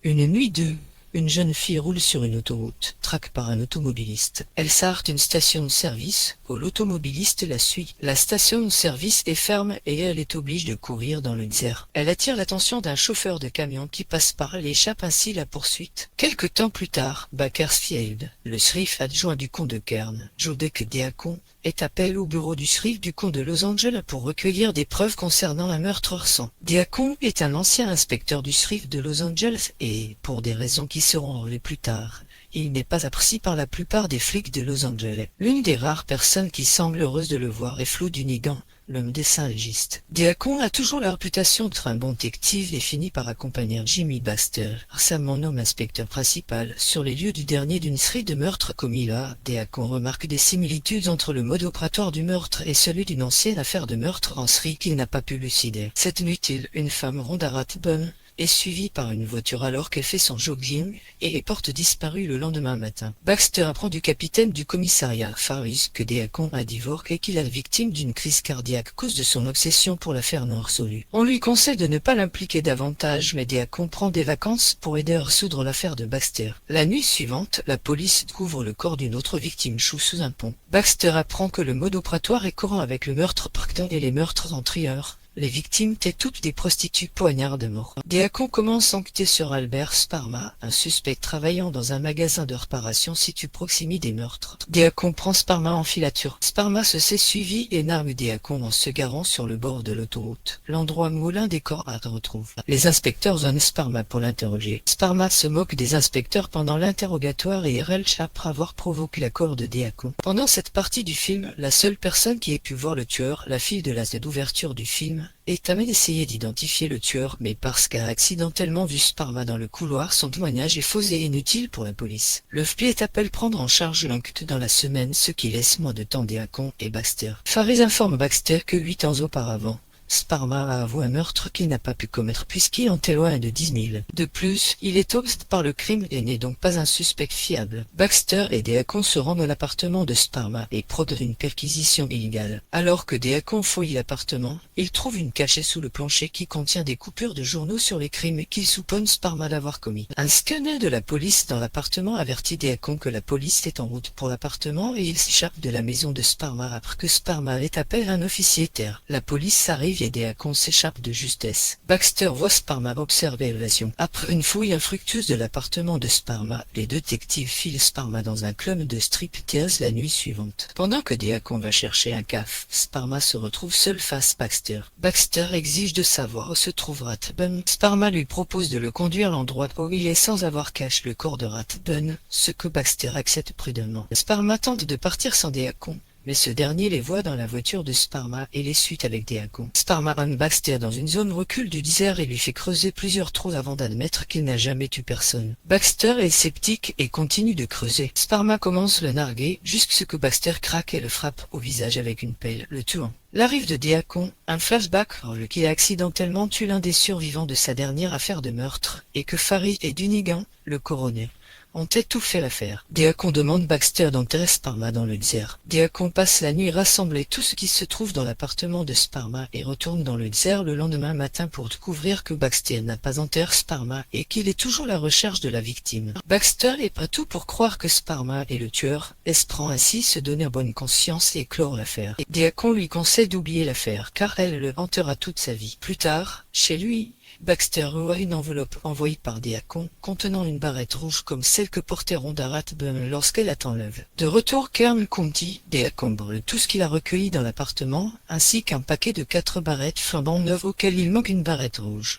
Une nuit de... Une jeune fille roule sur une autoroute, traquée par un automobiliste. Elle s'arrête à une station-service, où l'automobiliste la suit. La station-service est ferme et elle est obligée de courir dans le désert. Elle attire l'attention d'un chauffeur de camion qui passe par elle et échappe ainsi la poursuite. Quelque temps plus tard, Bakersfield, le shérif adjoint du comte de Kern, Jodek Deacon, est appelé au bureau du shérif du comte de Los Angeles pour recueillir des preuves concernant un meurtre récent. Deacon est un ancien inspecteur du shérif de Los Angeles et, pour des raisons qui seront révélées plus tard, il n'est pas apprécié par la plupart des flics de Los Angeles. L'une des rares personnes qui semble heureuse de le voir est Flo Dunigan, le médecin légiste. Deacon a toujours la réputation d'être un bon détective et finit par accompagner Jimmy Baxter, récemment nommé inspecteur principal, sur les lieux du dernier d'une série de meurtres commis là. Deacon remarque des similitudes entre le mode opératoire du meurtre et celui d'une ancienne affaire de meurtre en série qu'il n'a pas pu lucider. Cette nuit, une femme Rhonda Rathbun est suivie par une voiture alors qu'elle fait son jogging et est porte disparue le lendemain matin. Baxter apprend du capitaine du commissariat Faris que Deacon a divorcé et qu'il est victime d'une crise cardiaque à cause de son obsession pour l'affaire non résolue. On lui conseille de ne pas l'impliquer davantage, mais Deacon prend des vacances pour aider à résoudre l'affaire de Baxter. La nuit suivante, la police découvre le corps d'une autre victime sous un pont. Baxter apprend que le mode opératoire est courant avec le meurtre pactant et les meurtres en trieur. Les victimes étaient toutes des prostituées poignardes mortes. Deacon commence à enquêter sur Albert Sparma, un suspect travaillant dans un magasin de réparation situé proximité des meurtres. Deacon prend Sparma en filature. Sparma se sait suivi et nargue Deacon en se garant sur le bord de l'autoroute, l'endroit où l'un des corps se retrouve. Les inspecteurs donnent Sparma pour l'interroger. Sparma se moque des inspecteurs pendant l'interrogatoire et relève après avoir provoqué la colère de Deacon. Pendant cette partie du film, la seule personne qui ait pu voir le tueur, la fille de la scène d'ouverture du film, est amenée d'essayer d'identifier le tueur, mais parce qu'elle a accidentellement vu Sparma dans le couloir, son témoignage est faux et inutile pour la police. Le FBI est appelé prendre en charge l'enquête dans la semaine, ce qui laisse moins de temps Deacon et Baxter. Faris informe Baxter que 8 ans auparavant, Sparma a avoué un meurtre qu'il n'a pas pu commettre puisqu'il en est loin de 10 000. De plus, il est obsédé par le crime et n'est donc pas un suspect fiable. Baxter et Deacon se rendent à l'appartement de Sparma et procèdent une perquisition illégale. Alors que Deacon fouille l'appartement, il trouve une cachette sous le plancher qui contient des coupures de journaux sur les crimes qu'il soupçonne Sparma d'avoir commis. Un scanner de la police dans l'appartement avertit Deacon que la police est en route pour l'appartement et il s'échappe de la maison de Sparma après que Sparma ait appelé un officier terre. La police arrive et Deacon s'échappe de justesse. Baxter voit Sparma observer l'évasion. Après une fouille infructueuse de l'appartement de Sparma, les détectives filent Sparma dans un club de striptease la nuit suivante. Pendant que Deacon va chercher un caf, Sparma se retrouve seul face à Baxter. Baxter exige de savoir où se trouve Rathbun. Sparma lui propose de le conduire à l'endroit où il est sans avoir caché le corps de Rathbun, ce que Baxter accepte prudemment. Sparma tente de partir sans Deacon, mais ce dernier les voit dans la voiture de Sparma et les suit avec Deacon. Sparma ramène Baxter dans une zone recul du désert et lui fait creuser plusieurs trous avant d'admettre qu'il n'a jamais tué personne. Baxter est sceptique et continue de creuser. Sparma commence le narguer jusqu'à ce que Baxter craque et le frappe au visage avec une pelle, le tuant. L'arrivée de Deacon, un flashback dans lequel il a accidentellement tué l'un des survivants de sa dernière affaire de meurtre et que Faris et Dunigan, le coroner, ont étouffé l'affaire. Deacon demande Baxter d'enterrer Sparma dans le désert. Deacon passe la nuit à rassembler tout ce qui se trouve dans l'appartement de Sparma et retourne dans le désert le lendemain matin pour découvrir que Baxter n'a pas enterré Sparma et qu'il est toujours à la recherche de la victime. Baxter est pas tout pour croire que Sparma est le tueur, espérant ainsi se donner bonne conscience et clore l'affaire. Deacon lui conseille d'oublier l'affaire car elle le hantera toute sa vie. Plus tard, chez lui, Baxter revoit une enveloppe envoyée par Deacon contenant une barrette rouge comme celle que portait Rhonda Rathbun lorsqu'elle la enlève. De retour Kern County, Deacon brûle tout ce qu'il a recueilli dans l'appartement ainsi qu'un paquet de 4 barrettes flambant neuves auxquelles il manque une barrette rouge.